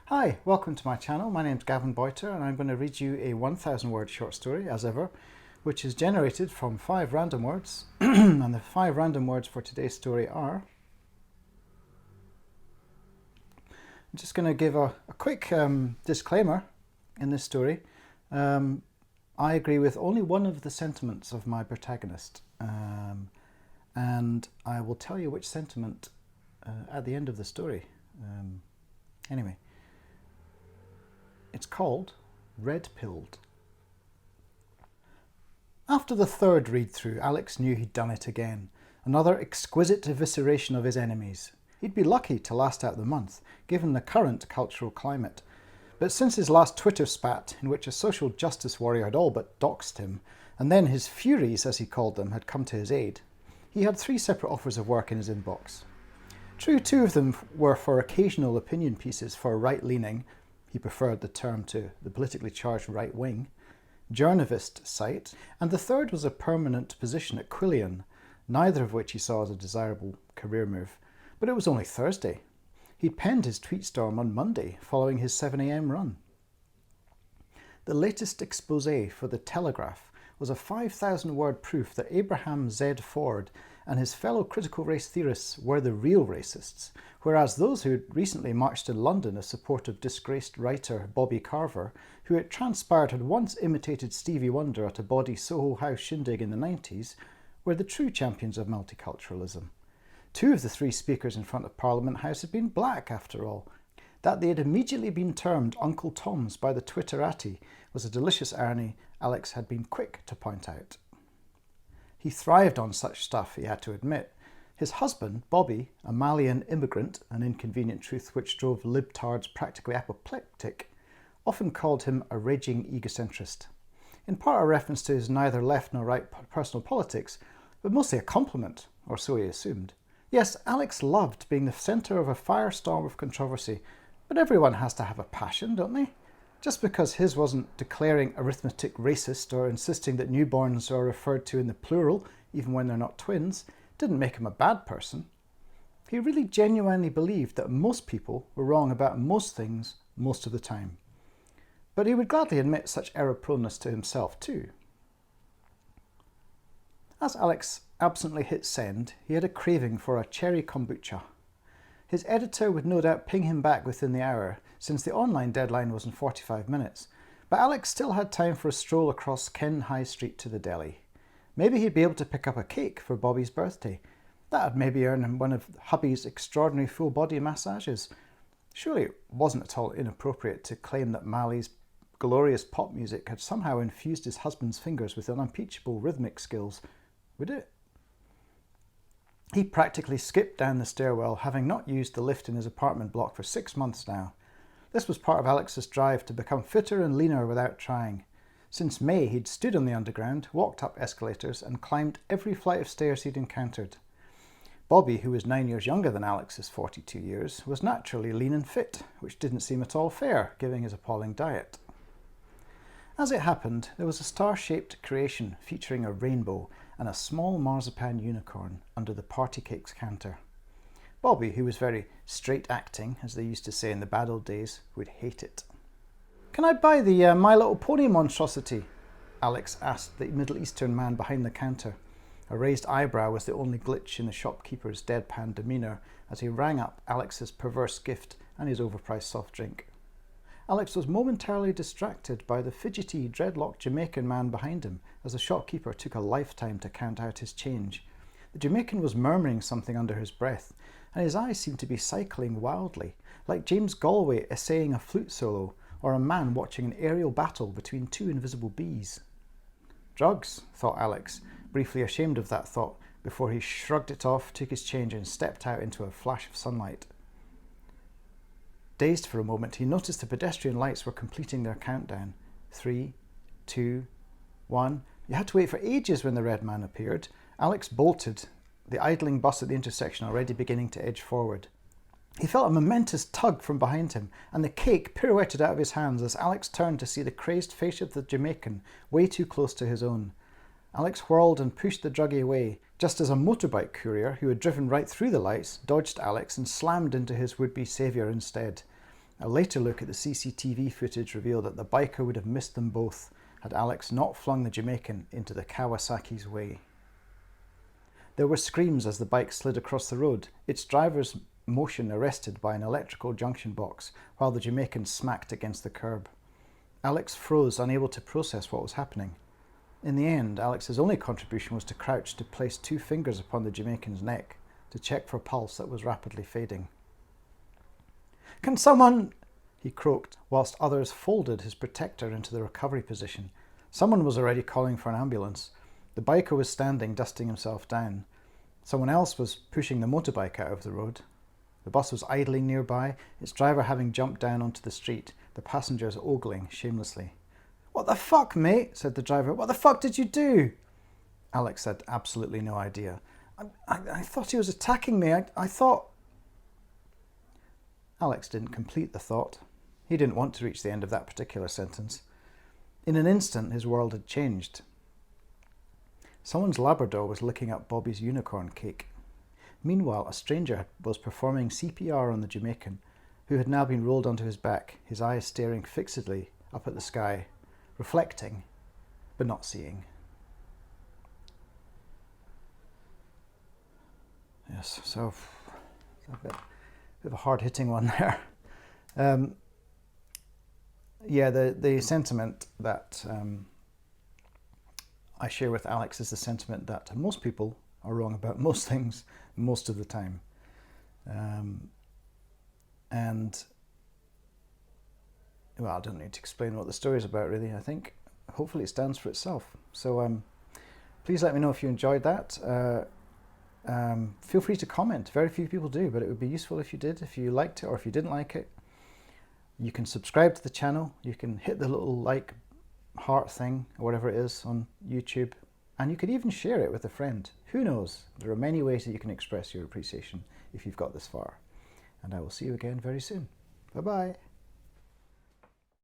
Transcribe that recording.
Hi, welcome to my channel. My name's Gavin Boyter and I'm going to read you a 1,000 word short story, as ever, which is generated from 5 random words. And the 5 random words for today's story are... I'm just going to give a quick disclaimer in this story. I agree with only one of the sentiments of my protagonist, and I will tell you which sentiment at the end of the story. Anyway. It's called Red Pilled. After the third read-through, Alex knew he'd done it again. Another exquisite evisceration of his enemies. He'd be lucky to last out the month, given the current cultural climate. But since his last Twitter spat, in which a social justice warrior had all but doxed him, and then his furies, as he called them, had come to his aid, he had 3 separate offers of work in his inbox. True, 2 of them were for occasional opinion pieces for right-leaning, he preferred the term to the politically charged right wing, journalist site, and the third was a permanent position at Quillian, neither of which he saw as a desirable career move. But it was only Thursday. He'd penned his tweet storm on Monday, following his 7 a.m. run. The latest expose for The Telegraph was a 5,000 word proof that Abraham Z. Ford and his fellow critical race theorists were the real racists, whereas those who had recently marched in London in support of disgraced writer Bobby Carver, who it transpired had once imitated Stevie Wonder at a bawdy Soho House shindig in the 90s, were the true champions of multiculturalism. 2 of the 3 speakers in front of Parliament House had been black, after all. That they had immediately been termed Uncle Toms by the Twitterati was a delicious irony Alex had been quick to point out. He thrived on such stuff, he had to admit. His husband, Bobby, a Malian immigrant, an inconvenient truth which drove libtards practically apoplectic, often called him a raging egocentrist. In part a reference to his neither left nor right personal politics, but mostly a compliment, or so he assumed. Yes, Alex loved being the centre of a firestorm of controversy, but everyone has to have a passion, don't they? Just because his wasn't declaring arithmetic racist or insisting that newborns are referred to in the plural, even when they're not twins, didn't make him a bad person. He really genuinely believed that most people were wrong about most things most of the time. But he would gladly admit such error-proneness to himself too. As Alex absently hit send, he had a craving for a cherry kombucha. His editor would no doubt ping him back within the hour, since the online deadline was in 45 minutes, but Alex still had time for a stroll across Ken High Street to the deli. Maybe he'd be able to pick up a cake for Bobby's birthday. That'd maybe earn him one of hubby's extraordinary full-body massages. Surely it wasn't at all inappropriate to claim that Mali's glorious pop music had somehow infused his husband's fingers with unimpeachable rhythmic skills, would it? He practically skipped down the stairwell, having not used the lift in his apartment block for 6 months now. This was part of Alex's drive to become fitter and leaner without trying. Since May, he'd stood on the underground, walked up escalators, and climbed every flight of stairs he'd encountered. Bobby, who was 9 years younger than Alex's 42 years, was naturally lean and fit, which didn't seem at all fair, given his appalling diet. As it happened, there was a star-shaped creation featuring a rainbow and a small marzipan unicorn under the party cakes counter. Bobby, who was very straight-acting, as they used to say in the bad old days, would hate it. "Can I buy the My Little Pony monstrosity?" Alex asked the Middle Eastern man behind the counter. A raised eyebrow was the only glitch in the shopkeeper's deadpan demeanour as he rang up Alex's perverse gift and his overpriced soft drink. Alex was momentarily distracted by the fidgety, dreadlocked Jamaican man behind him as the shopkeeper took a lifetime to count out his change. The Jamaican was murmuring something under his breath, and his eyes seemed to be cycling wildly, like James Galway essaying a flute solo, or a man watching an aerial battle between 2 invisible bees. Drugs, thought Alex, briefly ashamed of that thought, before he shrugged it off, took his change and stepped out into a flash of sunlight. Dazed for a moment, he noticed the pedestrian lights were completing their countdown. 3, 2, 1. You had to wait for ages when the red man appeared. Alex bolted, the idling bus at the intersection already beginning to edge forward. He felt a momentous tug from behind him, and the cake pirouetted out of his hands as Alex turned to see the crazed face of the Jamaican way too close to his own. Alex whirled and pushed the druggie away, just as a motorbike courier, who had driven right through the lights, dodged Alex and slammed into his would-be saviour instead. A later look at the CCTV footage revealed that the biker would have missed them both had Alex not flung the Jamaican into the Kawasaki's way. There were screams as the bike slid across the road, its driver's motion arrested by an electrical junction box while the Jamaican smacked against the curb. Alex froze, unable to process what was happening. In the end, Alex's only contribution was to crouch to place 2 fingers upon the Jamaican's neck to check for pulse that was rapidly fading. "Can someone..." he croaked, whilst others folded his protector into the recovery position. Someone was already calling for an ambulance. The biker was standing, dusting himself down. Someone else was pushing the motorbike out of the road. The bus was idling nearby, its driver having jumped down onto the street, the passengers ogling shamelessly. "What the fuck, mate?" said the driver. "What the fuck did you do?" Alex had absolutely no idea. I thought he was attacking me. I thought... Alex didn't complete the thought. He didn't want to reach the end of that particular sentence. In an instant, his world had changed. Someone's Labrador was licking up Bobby's unicorn cake. Meanwhile, a stranger was performing CPR on the Jamaican, who had now been rolled onto his back, his eyes staring fixedly up at the sky, reflecting, but not seeing. Yes, so a bit of a hard-hitting one there. Yeah, the sentiment that I share with Alex is the sentiment that most people are wrong about most things most of the time. And, well, I don't need to explain what the story is about, really. I think hopefully it stands for itself. So please let me know if you enjoyed that. Feel free to comment. Very few people do, but it would be useful if you did, if you liked it or if you didn't like it. You can subscribe to the channel. You can hit the little like heart thing or whatever it is on YouTube. And you could even share it with a friend. Who knows? There are many ways that you can express your appreciation if you've got this far. And I will see you again very soon. Bye-bye.